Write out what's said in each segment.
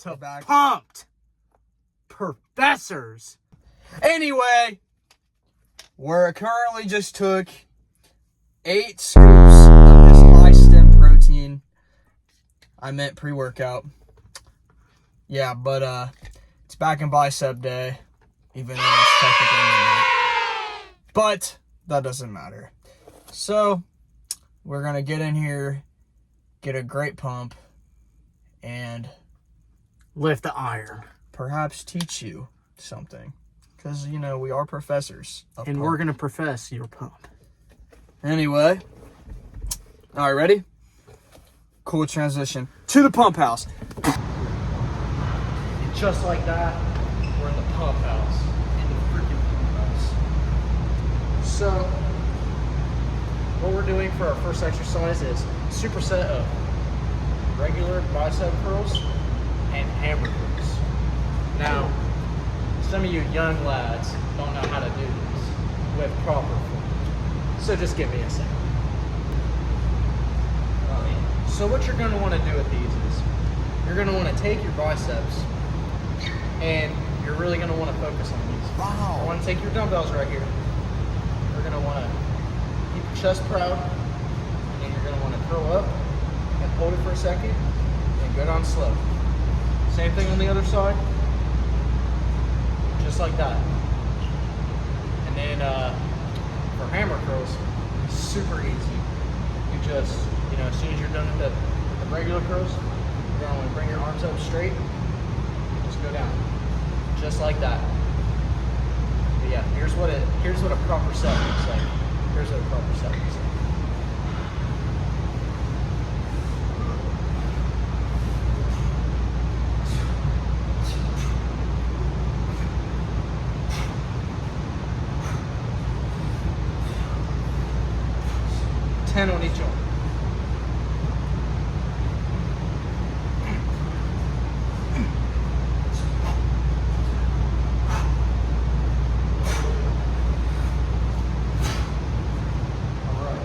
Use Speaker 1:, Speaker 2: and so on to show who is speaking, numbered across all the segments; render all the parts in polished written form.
Speaker 1: to pumped professors. Anyway, we're currently just took 8 scoops of this high stem protein. I meant pre-workout. Yeah, but it's back in bicep day, even though it's technically midnight. But that doesn't matter. So we're gonna get in here, get a great pump, and
Speaker 2: lift the iron.
Speaker 1: Perhaps teach you something. Because, you know, we are professors.
Speaker 2: And we're going to profess your pump.
Speaker 1: Anyway. All right, ready? Cool transition to the pump house.
Speaker 2: And just like that, we're in the pump house. In the freaking pump house. So, what we're doing for our first exercise is superset of regular bicep curls and hammer curls. Now, some of you young lads don't know how to do this with proper form. So just give me a second. So what you're going to want to do with these is you're going to want to take your biceps and you're really going to want to focus on these.
Speaker 1: Wow.
Speaker 2: You want to take your dumbbells right here. You're going to want to keep your chest proud and you're going to want to curl up and hold it for a second and go down slow. Same thing on the other side. Just like that. And then for hammer curls, super easy. You just, you know, as soon as you're done with the regular curls, you're going to bring your arms up straight, just go down. Just like that. But yeah, here's what a proper set looks like. Here's what a proper set looks like. On each arm. Alright.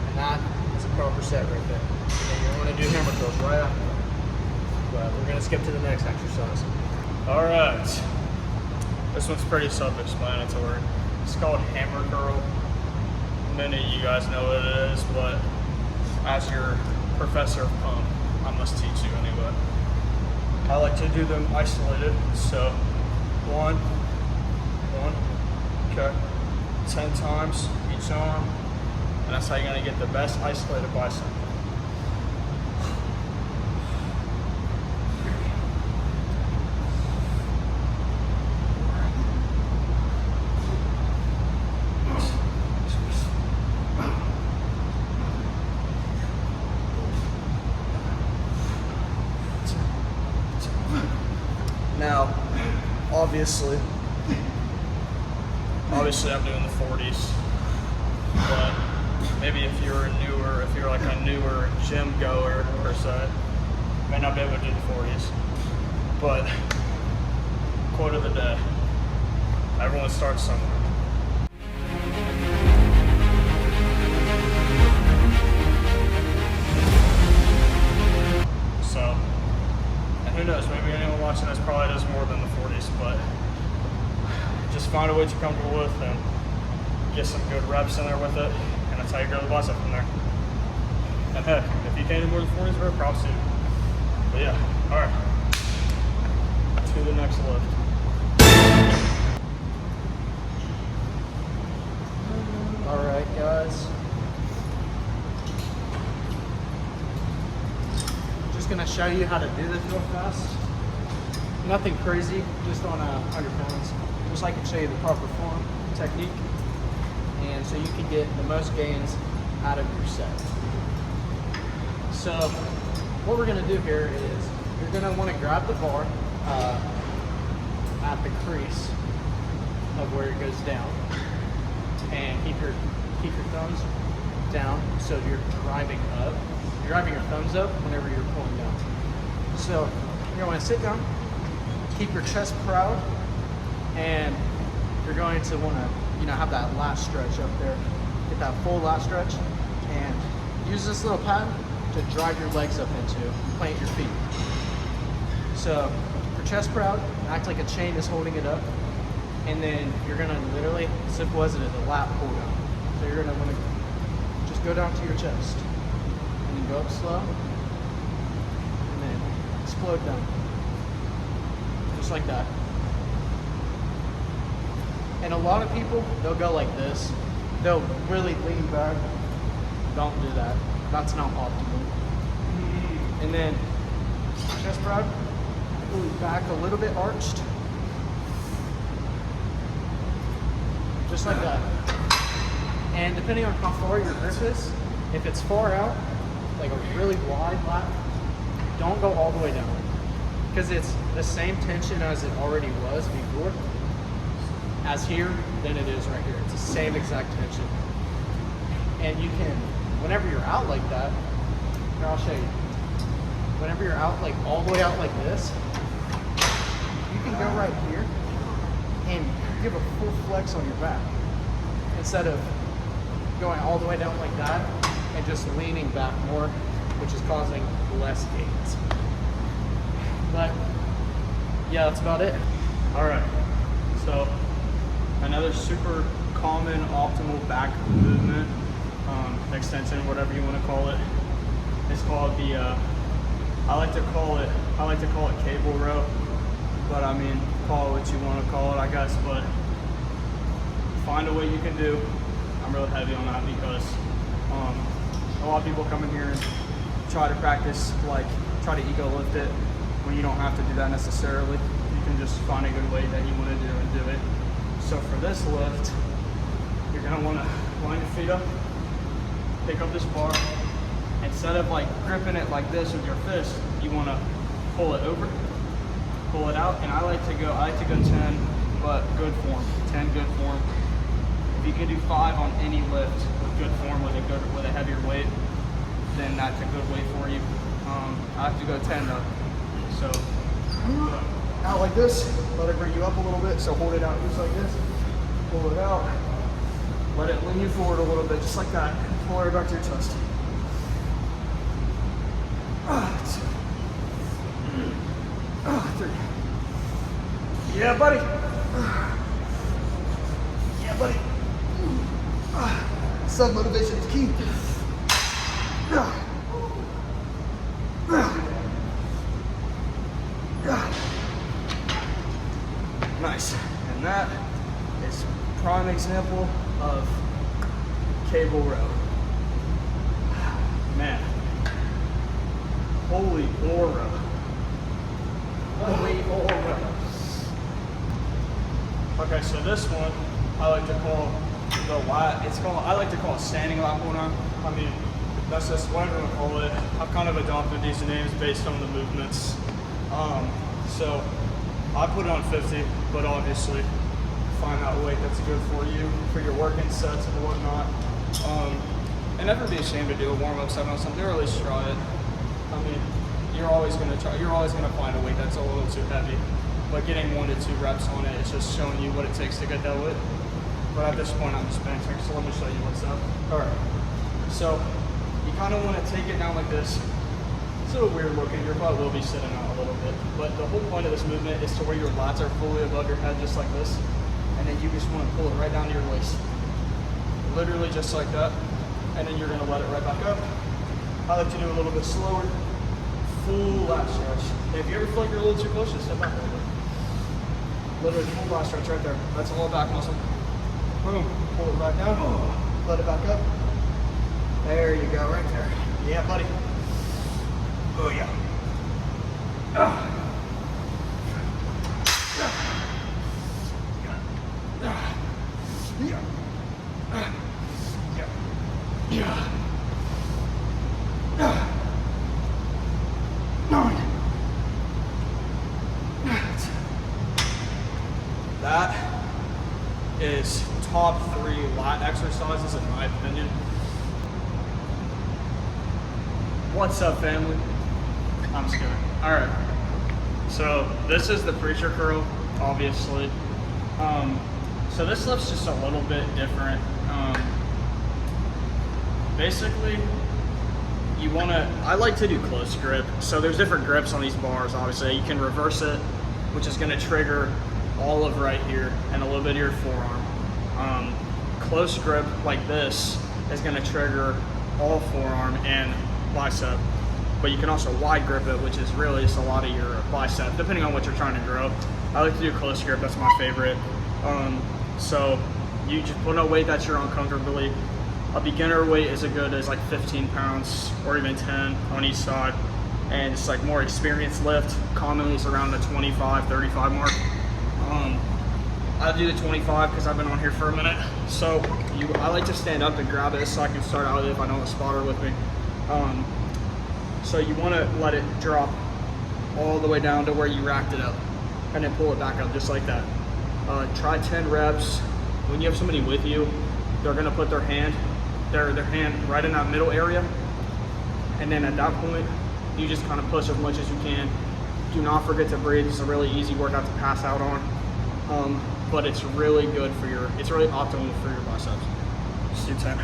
Speaker 2: And that is a proper set right there. And you're going to do hammer curls right after that. But we're going to skip to the next exercise.
Speaker 3: Alright. This one's pretty self-explanatory. It's called hammer curl. Many of you guys know what it is, but as your professor of pump, I must teach you anyway. I like to do them isolated, so one, okay, 10 times each arm, and that's how you're gonna get the best isolated bicep.
Speaker 1: Now, obviously
Speaker 3: I'm doing the 40s, but maybe if you're like a newer gym goer per se, you may not be able to do the 40s. But quote of the day: everyone starts somewhere. So, and who knows, maybe anyone watching this probably does more than the 40s, but just find a way you're comfortable with and get some good reps in there with it, and that's how you grow the bicep from there. And heck, if you can't do more than 40s, very props to you. But yeah, alright. To the next lift.
Speaker 2: Alright guys. I'm just gonna show you how to do this real fast. Nothing crazy, just on 100 pounds. Just like I can show you the proper form, technique, and so you can get the most gains out of your set. So what we're gonna do here is you're gonna wanna grab the bar at the crease of where it goes down, and keep your thumbs down so you're driving up. You're driving your thumbs up whenever you're pulling down. So you're going to sit down, keep your chest proud, and you're going to want to, have that lat stretch up there. Get that full lat stretch, and use this little pad to drive your legs up into. Plant your feet. So for chest proud, act like a chain is holding it up. And then you're gonna literally, simple as it is, a lat pull down. So you're gonna wanna just go down to your chest. And then go up slow. And then explode down. Just like that. And a lot of people, they'll go like this. They'll really lean back. Don't do that. That's not optimal. And then chest proud, pull back a little bit arched. Just like that. And depending on how far your grip is, if it's far out, like a really wide lat, don't go all the way down. Because it's the same tension as it already was before. As here, than it is right here. It's the same exact tension. And you can, whenever you're out like that, here I'll show you. Whenever you're out like all the way out like this, you can go right here and give a full flex on your back. Instead of going all the way down like that and just leaning back more, which is causing less gains. But yeah, that's about it.
Speaker 3: All right, so another super common optimal back movement, extension, whatever you want to call it, is called the, I like to call it cable row, but I mean, call it what you want to call it, I guess, but find a way you can do. I'm really heavy on that because a lot of people come in here and try to practice, like try to ego lift it when you don't have to do that necessarily. You can just find a good way that you want to do and do it. So for this lift, you're gonna want to line your feet up, pick up this bar. Instead of like gripping it like this with your fist, you want to pull it over, pull it out, and I like to go 10, but good form, 10 good form. If you can do 5 on any lift with good form with a heavier weight, then that's a good weight for you. I have to go 10 though. So out like this, let it bring you up a little bit. So hold it out just like this, pull it out, let it lean you forward a little bit, just like that. Pull it back to your chest. 3. Yeah, buddy. Yeah, buddy. Self-motivation is key. Nice. And that is prime example of cable row. Man. Holy aura. Holy aura. Okay, so this one I like to call the lat. I like to call it standing lat pull down. I mean, that's just whatever you want to call it. I've kind of adopted these names based on the movements. So I put it on 50, but obviously find that weight that's good for you, for your working sets and whatnot. And never be ashamed to do a warm-up 7 on something, or at least try it. I mean, you're always gonna find a weight that's a little too heavy. But getting 1 to 2 reps on it is just showing you what it takes to get that weight. But at this point, I'm just benching, so let me show you what's up. All right, so you kind of want to take it down like this. It's a little weird looking, your butt will be sitting out a little bit. But the whole point of this movement is to where your lats are fully above your head, just like this. And then you just want to pull it right down to your waist. Literally just like that. And then you're going to let it right back up. I like to do a little bit slower. Full lat stretch. If you ever feel like you're a little too close, just step back a little bit. Literally full lat stretch right there. That's all back muscle. Boom. Pull it back down. Let it back up. There you go, right there. Yeah, buddy. Oh yeah. That is top 3 lat exercises in my opinion. What's up, family? I'm just kidding. All right. So this is the preacher curl, obviously. So this lift's just a little bit different. Basically, I like to do close grip. So there's different grips on these bars, obviously. You can reverse it, which is gonna trigger all of right here and a little bit of your forearm. Close grip like this is gonna trigger all forearm and bicep. But you can also wide grip it, which is really just a lot of your bicep, depending on what you're trying to grow. I like to do close grip, that's my favorite. So you just put a weight that you're on comfortably. A beginner weight is as good as like 15 pounds or even 10 on each side. And it's like more experienced lift. Commonly it's around the 25, 35 mark. I do the 25 because I've been on here for a minute. So I like to stand up and grab it so I can start out if I don't have a spotter with me. So you want to let it drop all the way down to where you racked it up and then pull it back up just like that. Try 10 reps. When you have somebody with you, they're going to put their hand right in that middle area. And then at that point, you just kind of push as much as you can. Do not forget to breathe. It's a really easy workout to pass out on. But it's really good for it's really optimal for your biceps. Just do 10.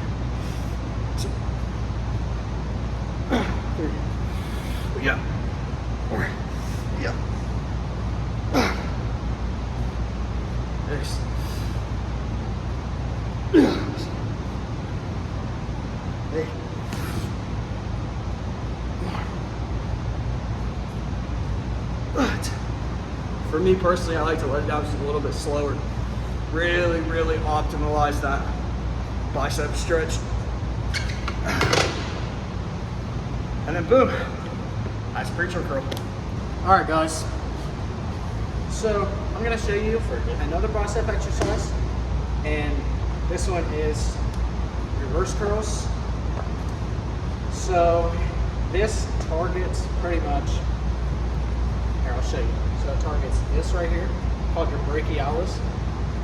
Speaker 3: 3. Yeah. 4. Yeah. 6. For me personally, I like to let it down just a little bit slower. Really, really optimize that bicep stretch. And then boom, that's preacher curl.
Speaker 2: All right, guys. So I'm gonna show you for another bicep exercise, and this one is reverse curls. So this targets pretty much, here I'll show you. So it targets this right here, called your brachialis.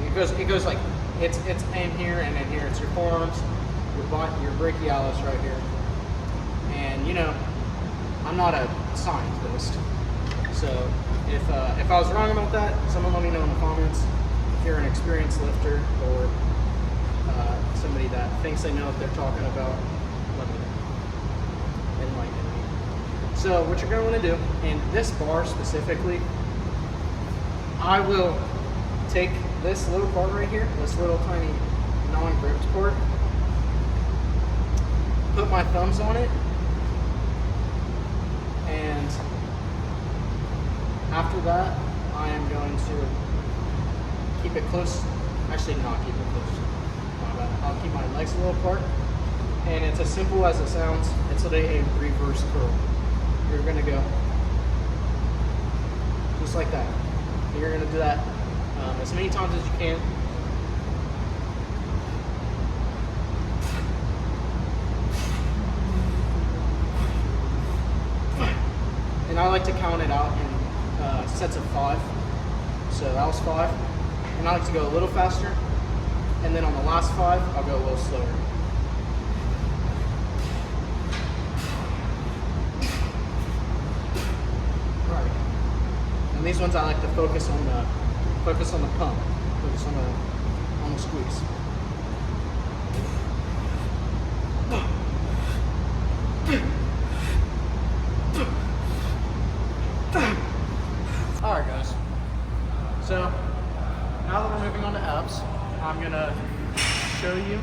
Speaker 2: It goes like, it's in here and in here. It's your forearms, your brachialis right here. And you know, I'm not a scientist, so if I was wrong about that, someone let me know in the comments. If you're an experienced lifter or somebody that thinks they know what they're talking about, let me know. Enlighten me. So what you're going to want to do, in this bar specifically, I will take this little part right here, this little tiny non-gripped part, put my thumbs on it, and after that, I am going to keep it close. Actually, not keep it close. I'll keep my legs a little apart, and it's as simple as it sounds. It's a reverse curl. You're gonna go just like that. You're gonna do that as many times as you can. And I like to count it out in sets of 5. So that was 5. And I like to go a little faster. And then on the last 5, I'll go a little slower. Right. And these ones I like to focus on the pump, focus on the squeeze. Alright guys, so now that we're moving on to abs, I'm going to show you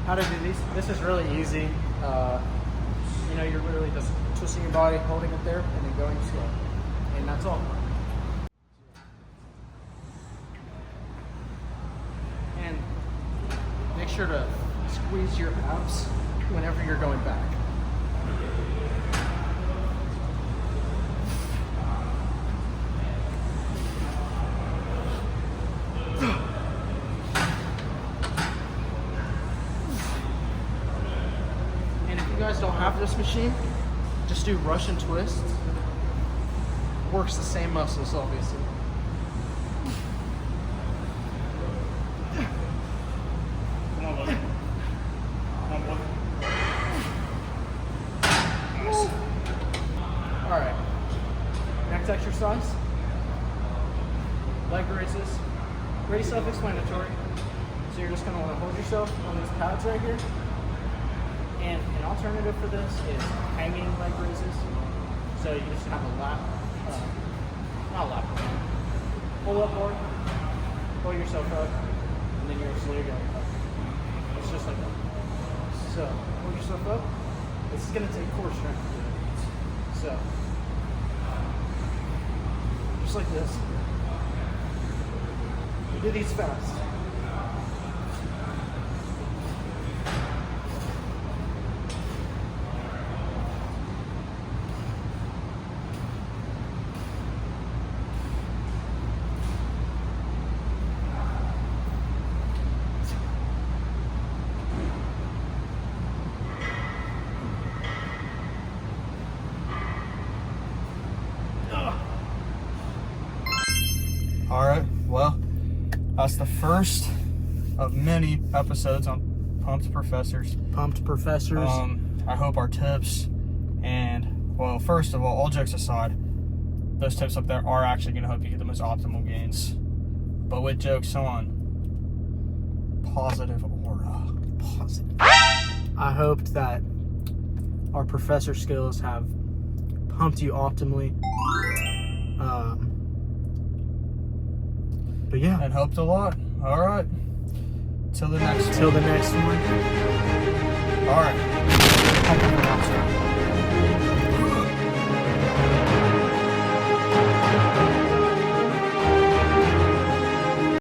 Speaker 2: how to do these. This is really easy. You know, you're literally just twisting your body, holding it there, and then going slow. And that's all. And make sure to squeeze your abs whenever you're going back. If you guys don't have this machine, just do Russian twist. Works the same muscles, obviously.
Speaker 3: Come on, buddy. Come on, buddy. Nice.
Speaker 2: All right. Next exercise. Leg raises. Pretty self-explanatory. So you're just gonna want to hold yourself on these pads right here. And an alternative for this is hanging leg raises. So you just have a lap, not a lap, pull up bar, pull yourself up, and then you're slowly going up. It's just like that. So pull yourself up. This is going to take core strength to do it. So just like this. You do these fast.
Speaker 1: All right, well, that's the first of many episodes on Pumped Professors.
Speaker 2: Pumped Professors.
Speaker 1: I hope our tips and, well, first of all jokes aside, those tips up there are actually going to help you get the most optimal gains. But with jokes on, positive aura.
Speaker 2: Positive. I hoped that our professor skills have pumped you optimally. But yeah.
Speaker 1: And helped a lot. All right. Till the next one.
Speaker 2: Till the next one.
Speaker 1: All right.